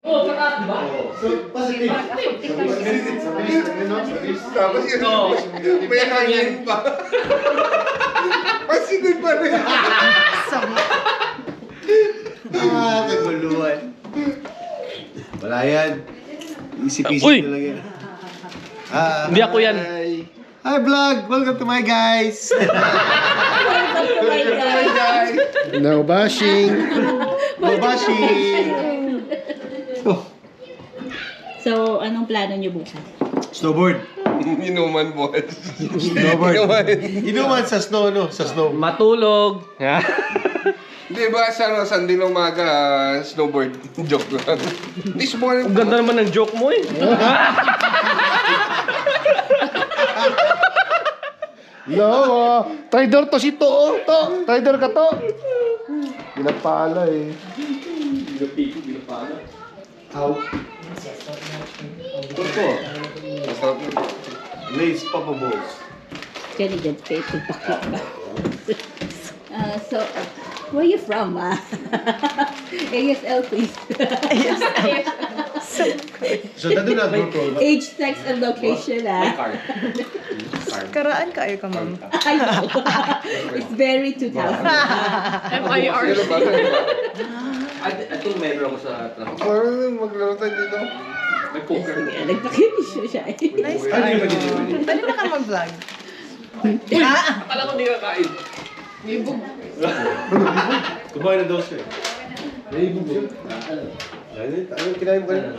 Oo, pataas, di ba? So, positive. Tapos yun, may hangin pa. Positive pa rin. Kaguluhan. Wala yan. Isip-isip Uy! na lang yan. Hindi ako yan. Hi vlog! Welcome to my guys! No bashing! No bashing! So, anong plano niyo bukas? Snowboard. Inuman boss. Snowboard. Inuman sa snow, no? Sa snow. Matulog. Di ba sa Sunday ng umaga, snowboard? Joke lang. Hindi, subukan Ang ganda naman ng joke mo eh. No, trader to si To. To, trader ka to. Ginapala eh. Ginapala. How? Ito. Masarap na. Lace Papa Balls. Jenny Jen's paper bucket ba? So, where you from, ASL, please. So, nandun na GoPro. Age, sex, and location, Card. Karaan ka ka, ma'am. I know. It's very 2000. MIR. Pero ba? Ito meron ako sa trabaho. Parang maglaro tayo dito. May poker. Nagpakinisyo siya eh. Nice. Ano yung Pwede na ka mag-vlog. Akala ko hindi ka kain. Kumain na daw siya. Ano kinain mo kanina?